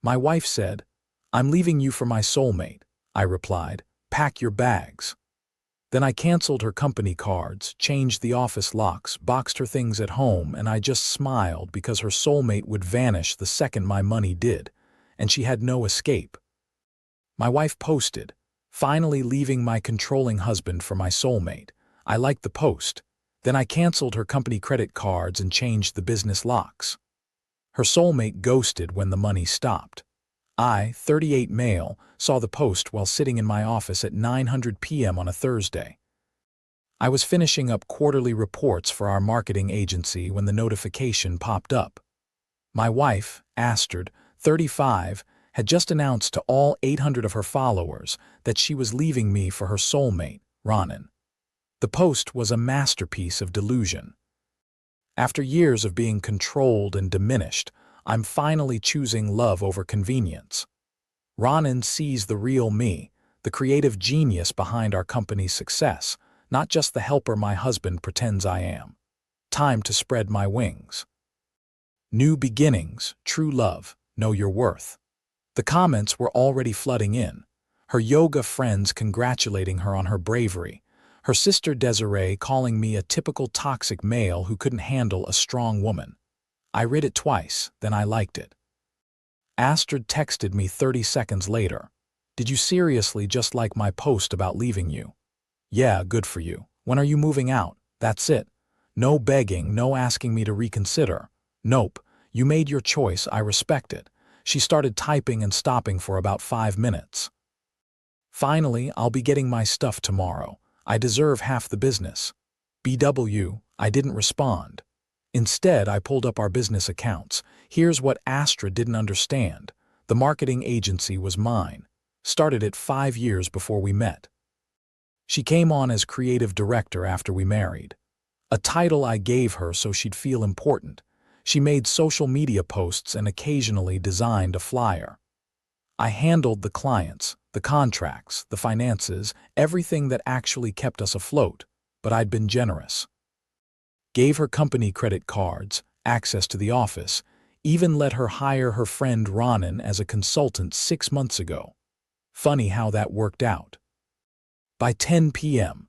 My wife said, "I'm leaving you for my soulmate." I replied, "Pack your bags." Then I canceled her company cards, changed the office locks, boxed her things at home, and I just smiled because her soulmate would vanish the second my money did, and she had no escape. My wife posted, "Finally leaving my controlling husband for my soulmate." I liked the post. Then I canceled her company credit cards and changed the business locks. Her soulmate ghosted when the money stopped. I, 38 male, saw the post while sitting in my office at 9:00 p.m. on a Thursday. I was finishing up quarterly reports for our marketing agency when the notification popped up. My wife, Astrid, 35, had just announced to all 800 of her followers that she was leaving me for her soulmate, Ronan. The post was a masterpiece of delusion. After years of being controlled and diminished, I'm finally choosing love over convenience. Ronan sees the real me, the creative genius behind our company's success, not just the helper my husband pretends I am. Time to spread my wings. New beginnings, true love, know your worth. The comments were already flooding in. Her yoga friends congratulating her on her bravery. Her sister Desiree calling me a typical toxic male who couldn't handle a strong woman. I read it twice, then I liked it. Astrid texted me 30 seconds later. "Did you seriously just like my post about leaving you?" "Yeah, good for you. When are you moving out?" "That's it. No begging, no asking me to reconsider." "Nope, you made your choice, I respect it." She started typing and stopping for about 5 minutes. "Finally, I'll be getting my stuff tomorrow. I deserve half the business." BW, I didn't respond. Instead, I pulled up our business accounts. Here's what Astrid didn't understand. The marketing agency was mine. Started it 5 years before we met. She came on as creative director after we married. A title I gave her so she'd feel important. She made social media posts and occasionally designed a flyer. I handled the clients, the contracts, the finances, everything that actually kept us afloat, but I'd been generous. Gave her company credit cards, access to the office, even let her hire her friend Ronan as a consultant 6 months ago. Funny how that worked out. By 10 p.m.,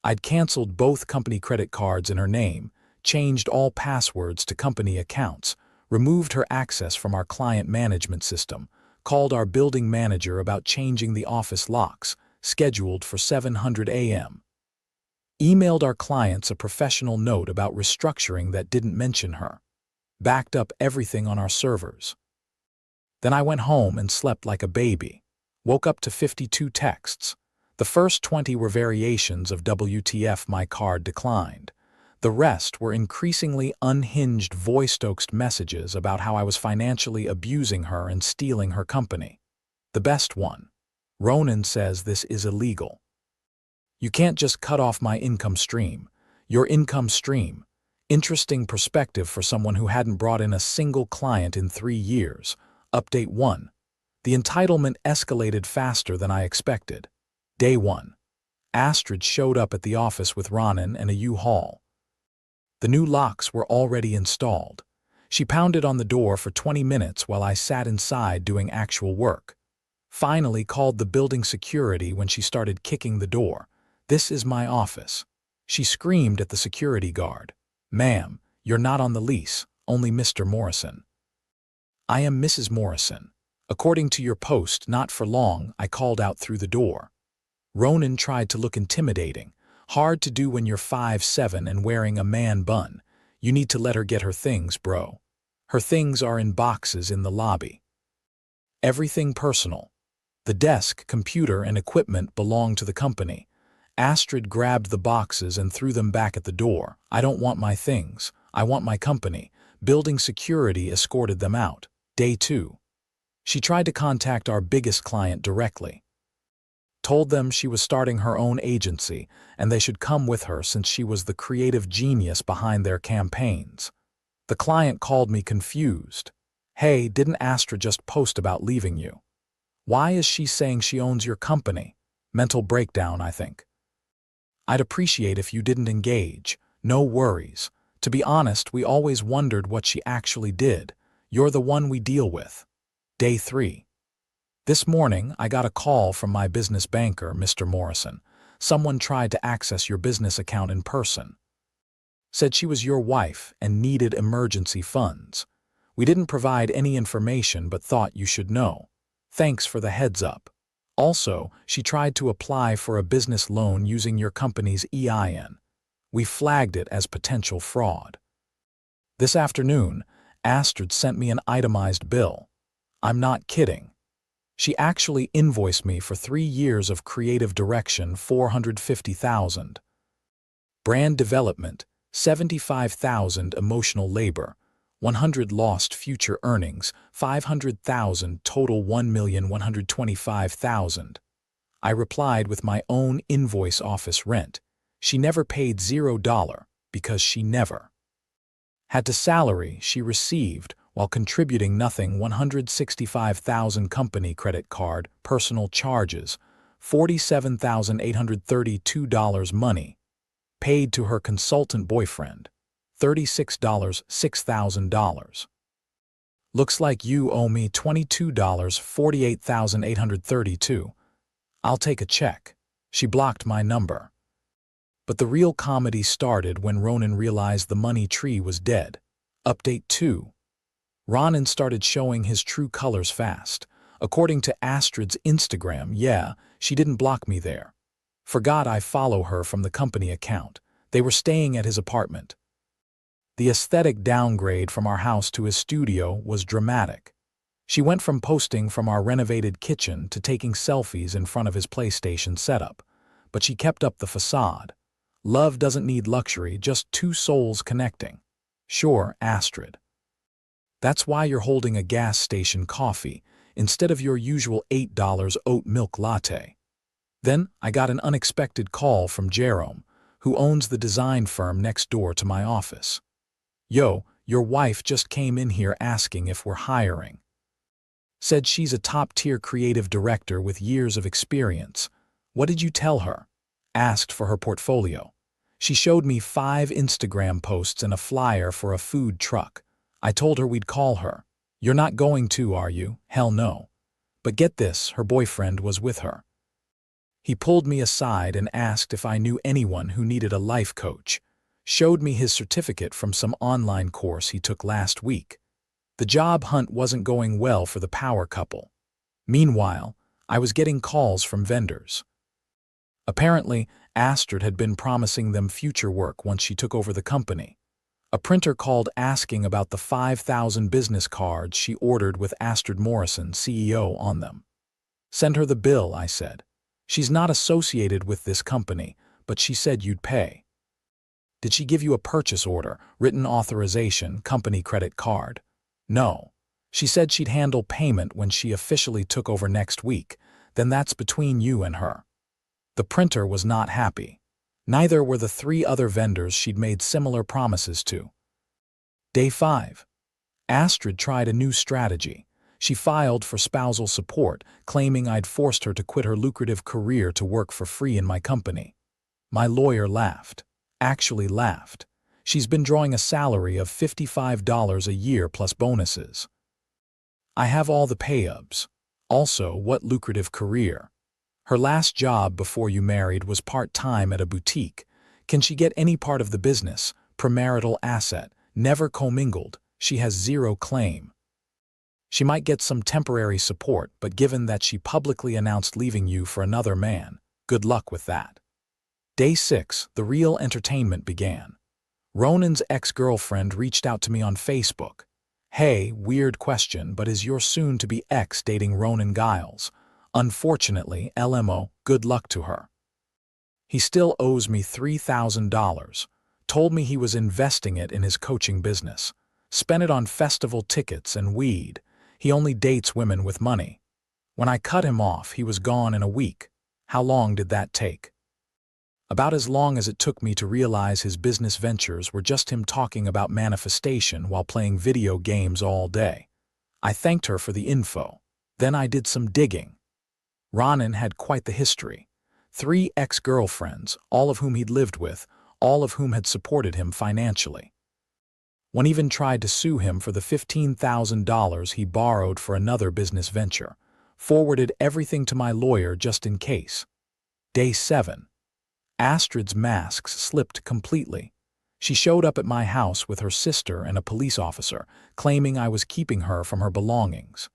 I'd canceled both company credit cards in her name, changed all passwords to company accounts, removed her access from our client management system, called our building manager about changing the office locks, scheduled for 7:00 a.m. Emailed our clients a professional note about restructuring that didn't mention her. Backed up everything on our servers. Then I went home and slept like a baby. Woke up to 52 texts. The first 20 were variations of "WTF, my card declined." The rest were increasingly unhinged voice-stoked messages about how I was financially abusing her and stealing her company. The best one. "Ronan says this is illegal. You can't just cut off my income stream. Your income stream." Interesting perspective for someone who hadn't brought in a single client in 3 years. Update 1. The entitlement escalated faster than I expected. Day 1. Astrid showed up at the office with Ronan and a U-Haul. The new locks were already installed. She pounded on the door for 20 minutes while I sat inside doing actual work. Finally called the building security when she started kicking the door. "This is my office." She screamed at the security guard. "Ma'am, you're not on the lease, only Mr. Morrison." "I am Mrs. Morrison. According to your post, not for long," I called out through the door. Ronan tried to look intimidating. "Hard to do when you're 5'7" and wearing a man bun. You need to let her get her things, bro. Her things are in boxes in the lobby." Everything personal. The desk, computer, and equipment belong to the company. Astrid grabbed the boxes and threw them back at the door. "I don't want my things. I want my company." Building security escorted them out. Day 2. She tried to contact our biggest client directly. Told them she was starting her own agency and they should come with her since she was the creative genius behind their campaigns. The client called me confused. "Hey, didn't Astrid just post about leaving you? Why is she saying she owns your company?" Mental breakdown, I think. "I'd appreciate if you didn't engage. No worries. To be honest, we always wondered what she actually did. You're the one we deal with." Day 3. This morning, I got a call from my business banker, Mr. Morrison. Someone tried to access your business account in person. Said she was your wife and needed emergency funds. We didn't provide any information but thought you should know. Thanks for the heads up. Also, she tried to apply for a business loan using your company's EIN. We flagged it as potential fraud. This afternoon, Astrid sent me an itemized bill. I'm not kidding. She actually invoiced me for 3 years of creative direction, $450,000. Brand development, $75,000. Emotional labor, $100,000. Lost future earnings, $500,000. Total $1,125,000. I replied with my own invoice. Office rent. She never paid $0 because she never had to salary she received while contributing nothing. $165,000. Company credit card, personal charges, $47,832. Money paid to her consultant boyfriend, $36. $6,000. Looks like you owe me $22. $48,832. I'll take a check. She blocked my number. But the real comedy started when Ronan realized the money tree was dead. Update 2. Ronan started showing his true colors fast. According to Astrid's Instagram, yeah, she didn't block me there. Forgot I follow her from the company account. They were staying at his apartment. The aesthetic downgrade from our house to his studio was dramatic. She went from posting from our renovated kitchen to taking selfies in front of his PlayStation setup. But she kept up the facade. Love doesn't need luxury, just two souls connecting. Sure, Astrid. That's why you're holding a gas station coffee instead of your usual $8 oat milk latte. Then I got an unexpected call from Jerome, who owns the design firm next door to my office. Yo, your wife just came in here asking if we're hiring. Said she's a top-tier creative director with years of experience. What did you tell her? Asked for her portfolio. She showed me 5 Instagram posts and a flyer for a food truck. I told her we'd call her. You're not going to, are you? Hell no. But get this, her boyfriend was with her. He pulled me aside and asked if I knew anyone who needed a life coach. Showed me his certificate from some online course he took last week. The job hunt wasn't going well for the power couple. Meanwhile, I was getting calls from vendors. Apparently, Astrid had been promising them future work once she took over the company. A printer called asking about the 5,000 business cards she ordered with Astrid Morrison, CEO, on them. Send her the bill, I said. She's not associated with this company, but she said you'd pay. Did she give you a purchase order, written authorization, company credit card? No. She said she'd handle payment when she officially took over next week. Then that's between you and her. The printer was not happy. Neither were the 3 other vendors she'd made similar promises to. Day 5. Astrid tried a new strategy. She filed for spousal support, claiming I'd forced her to quit her lucrative career to work for free in my company. My lawyer laughed. Actually laughed. She's been drawing a salary of $55 a year plus bonuses. I have all the pay-ups. Also, what lucrative career. Her last job before you married was part-time at a boutique. Can she get any part of the business? Premarital asset, never commingled. She has 0 claim. She might get some temporary support, but given that she publicly announced leaving you for another man, good luck with that. Day 6, the real entertainment began. Ronan's ex-girlfriend reached out to me on Facebook. Hey, weird question, but is your soon-to-be ex dating Ronan Giles? Unfortunately, LMO, good luck to her. He still owes me $3,000. Told me he was investing it in his coaching business. Spent it on festival tickets and weed. He only dates women with money. When I cut him off, he was gone in a week. How long did that take? About as long as it took me to realize his business ventures were just him talking about manifestation while playing video games all day. I thanked her for the info. Then I did some digging. Ronan had quite the history. 3 ex-girlfriends, all of whom he'd lived with, all of whom had supported him financially. One even tried to sue him for the $15,000 he borrowed for another business venture. Forwarded everything to my lawyer just in case. Day 7. Astrid's masks slipped completely. She showed up at my house with her sister and a police officer, claiming I was keeping her from her belongings.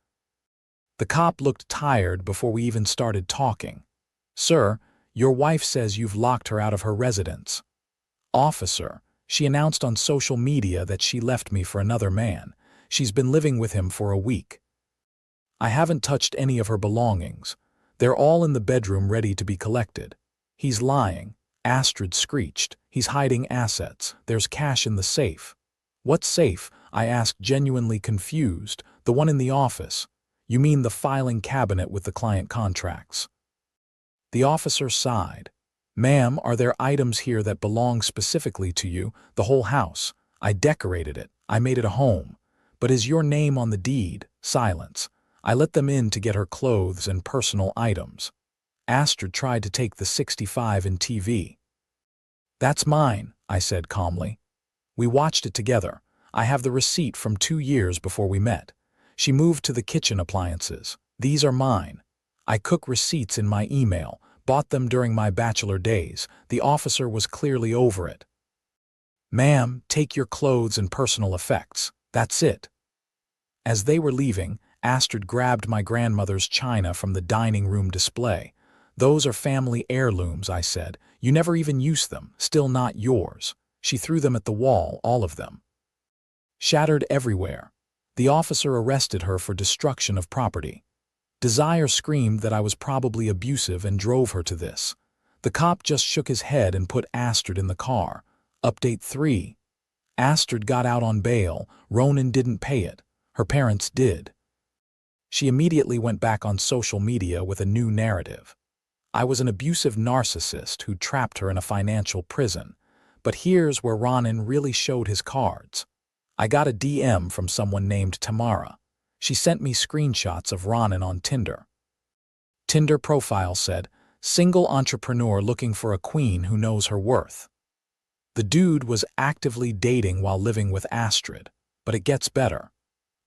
The cop looked tired before we even started talking. "Sir, your wife says you've locked her out of her residence." "Officer, she announced on social media that she left me for another man. She's been living with him for a week." "I haven't touched any of her belongings. They're all in the bedroom ready to be collected." "He's lying," Astrid screeched. "He's hiding assets. There's cash in the safe." "What safe?" I asked, genuinely confused. "The one in the office." "You mean the filing cabinet with the client contracts?" The officer sighed. "Ma'am, are there items here that belong specifically to you? The whole house. I decorated it. I made it a home. But is your name on the deed?" Silence. "I let them in to get her clothes and personal items." Astrid tried to take the 65-inch TV. "That's mine," I said calmly. "We watched it together. I have the receipt from 2 years before we met." She moved to the kitchen appliances. "These are mine. I cook receipts in my email. Bought them during my bachelor days." The officer was clearly over it. "Ma'am, take your clothes and personal effects. That's it." As they were leaving, Astrid grabbed my grandmother's china from the dining room display. "Those are family heirlooms," I said. "You never even used them, still not yours." She threw them at the wall, all of them. Shattered everywhere. The officer arrested her for destruction of property. Desire screamed that I was probably abusive and drove her to this. The cop just shook his head and put Astrid in the car. Update 3. Astrid got out on bail. Ronan didn't pay it. Her parents did. She immediately went back on social media with a new narrative. I was an abusive narcissist who trapped her in a financial prison. But here's where Ronan really showed his cards. I got a DM from someone named Tamara. She sent me screenshots of Ronan on Tinder. Tinder profile said, "Single entrepreneur looking for a queen who knows her worth." The dude was actively dating while living with Astrid. But it gets better.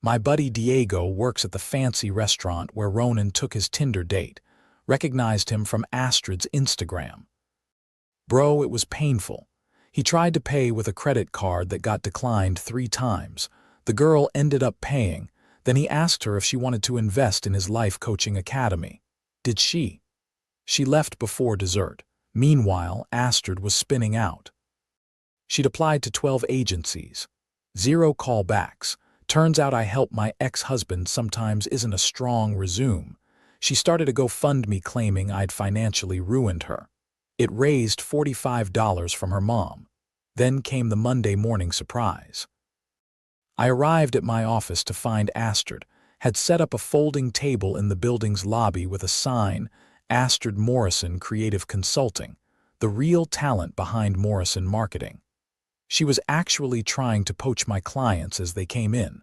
My buddy Diego works at the fancy restaurant where Ronan took his Tinder date. Recognized him from Astrid's Instagram. Bro, it was painful. He tried to pay with a credit card that got declined 3 times. The girl ended up paying. Then he asked her if she wanted to invest in his life coaching academy. Did she? She left before dessert. Meanwhile, Astrid was spinning out. She'd applied to 12 agencies. 0 callbacks. Turns out I help my ex-husband sometimes isn't a strong resume. She started a GoFundMe claiming I'd financially ruined her. It raised $45 from her mom. Then came the Monday morning surprise. I arrived at my office to find Astrid had set up a folding table in the building's lobby with a sign, Astrid Morrison Creative Consulting, the real talent behind Morrison Marketing. She was actually trying to poach my clients as they came in.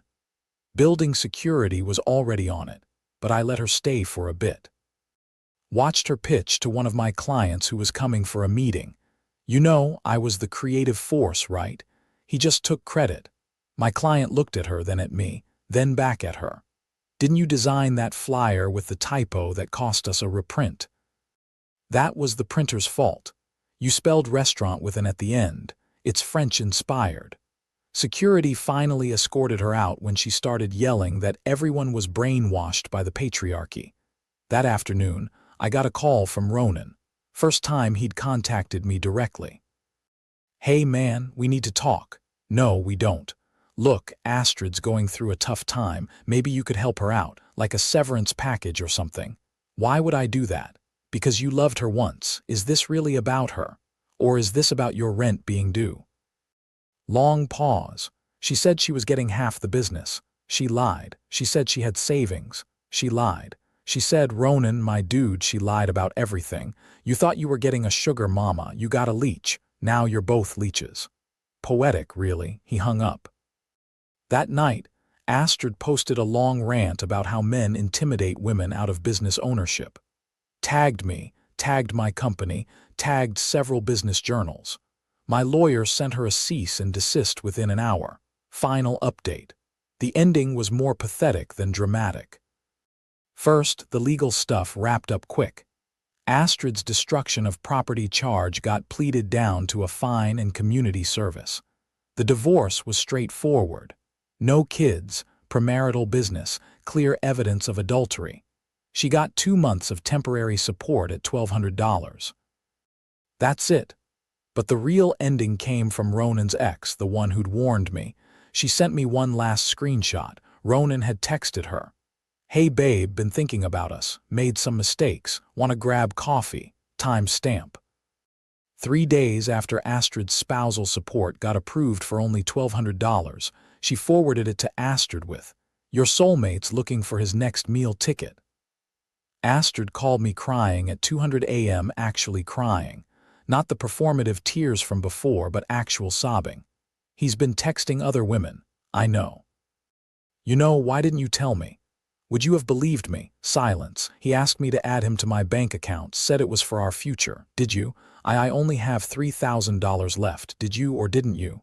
Building security was already on it, but I let her stay for a bit. Watched her pitch to one of my clients who was coming for a meeting. "You know, I was the creative force, right?" He just took credit. My client looked at her, then at me, then back at her. "Didn't you design that flyer with the typo that cost us a reprint?" "That was the printer's fault. You spelled restaurant with an at the end. It's French-inspired." Security finally escorted her out when she started yelling that everyone was brainwashed by the patriarchy. That afternoon, I got a call from Ronan. First time he'd contacted me directly. "Hey man, we need to talk." "No, we don't. Look, Astrid's going through a tough time. Maybe you could help her out, like a severance package or something." "Why would I do that?" "Because you loved her once. Is this really about her? Or is this about your rent being due?" Long pause. She said she was getting half the business. She lied. She said she had savings. She lied. She said, "Ronan, my dude," she lied about everything. "You thought you were getting a sugar mama. You got a leech. Now you're both leeches." Poetic, really. He hung up. That night, Astrid posted a long rant about how men intimidate women out of business ownership. Tagged me, tagged my company, tagged several business journals. My lawyer sent her a cease and desist within an hour. Final update. The ending was more pathetic than dramatic. First, the legal stuff wrapped up quick. Astrid's destruction of property charge got pleaded down to a fine and community service. The divorce was straightforward. No kids, premarital business, clear evidence of adultery. She got 2 months of temporary support at $1,200. That's it. But the real ending came from Ronan's ex, the one who'd warned me. She sent me one last screenshot. Ronan had texted her. "Hey babe, been thinking about us, made some mistakes, wanna grab coffee, timestamp." 3 days after Astrid's spousal support got approved for only $1,200, she forwarded it to Astrid with, "Your soulmate's looking for his next meal ticket." Astrid called me crying at 200 a.m. actually crying. Not the performative tears from before, but actual sobbing. "He's been texting other women. I know." "You know, why didn't you tell me? Would you have believed me?" Silence. "He asked me to add him to my bank account, said it was for our future. Did you? I only have $3,000 left. Did you or didn't you?"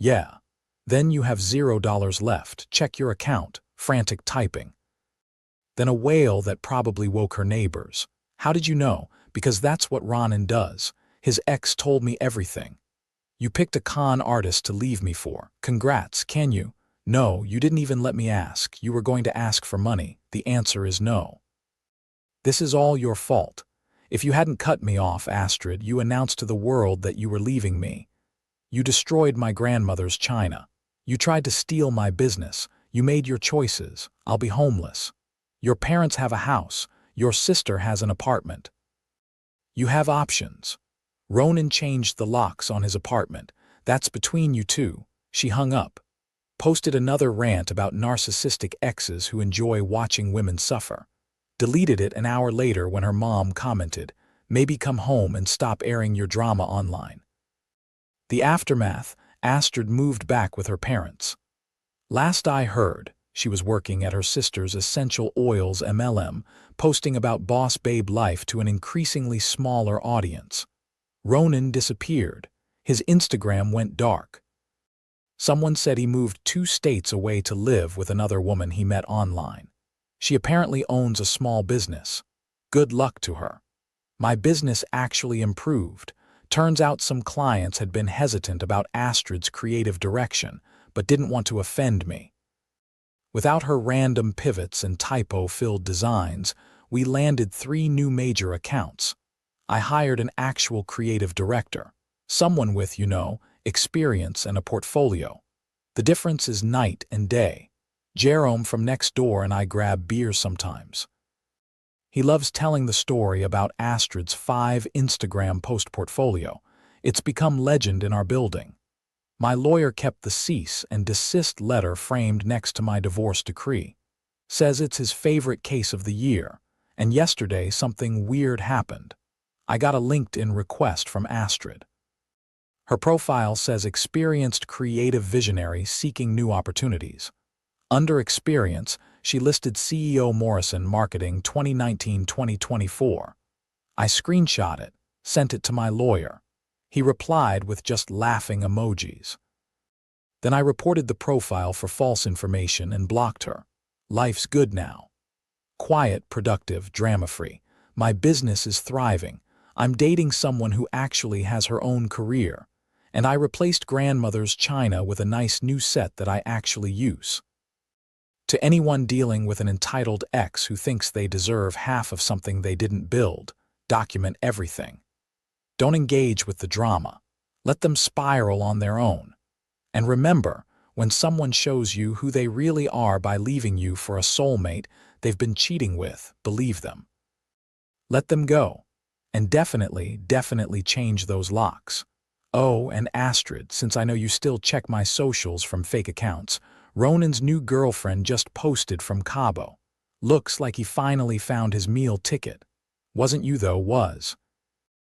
"Yeah." "Then you have $0 left. Check your account." Frantic typing. Then a wail that probably woke her neighbors. "How did you know?" "Because that's what Ronan does. His ex told me everything." "You picked a con artist to leave me for. Congrats, can you?" "No, you didn't even let me ask. You were going to ask for money. The answer is no." "This is all your fault. If you hadn't cut me off, Astrid, you announced to the world that you were leaving me. You destroyed my grandmother's china. You tried to steal my business. You made your choices. I'll be homeless. Your parents have a house. Your sister has an apartment. You have options." Ronan changed the locks on his apartment. "That's between you two." She hung up. Posted another rant about narcissistic exes who enjoy watching women suffer. Deleted it an hour later when her mom commented, "Maybe come home and stop airing your drama online." The aftermath, Astrid moved back with her parents. Last I heard, she was working at her sister's essential oils MLM, posting about boss babe life to an increasingly smaller audience. Ronan disappeared. His Instagram went dark. Someone said he moved 2 states away to live with another woman he met online. She apparently owns a small business. Good luck to her. My business actually improved. Turns out some clients had been hesitant about Astrid's creative direction, but didn't want to offend me. Without her random pivots and typo-filled designs, we landed 3 new major accounts. I hired an actual creative director, someone with, experience and a portfolio. The difference is night and day. Jerome from next door and I grab beers sometimes. He loves telling the story about Astrid's 5 Instagram post portfolio. It's become legend in our building. My lawyer kept the cease and desist letter framed next to my divorce decree. Says it's his favorite case of the year, and yesterday something weird happened. I got a LinkedIn request from Astrid. Her profile says experienced creative visionary seeking new opportunities. Under experience, she listed CEO Morrison Marketing 2019-2024. I screenshot it, sent it to my lawyer. He replied with just laughing emojis. Then I reported the profile for false information and blocked her. Life's good now. Quiet, productive, drama-free. My business is thriving. I'm dating someone who actually has her own career. And I replaced grandmother's china with a nice new set that I actually use. To anyone dealing with an entitled ex who thinks they deserve half of something they didn't build, document everything. Don't engage with the drama. Let them spiral on their own. And remember, when someone shows you who they really are by leaving you for a soulmate they've been cheating with, believe them. Let them go. And definitely change those locks. Oh, and Astrid, since I know you still check my socials from fake accounts, Ronan's new girlfriend just posted from Cabo. Looks like he finally found his meal ticket. Wasn't you though, was.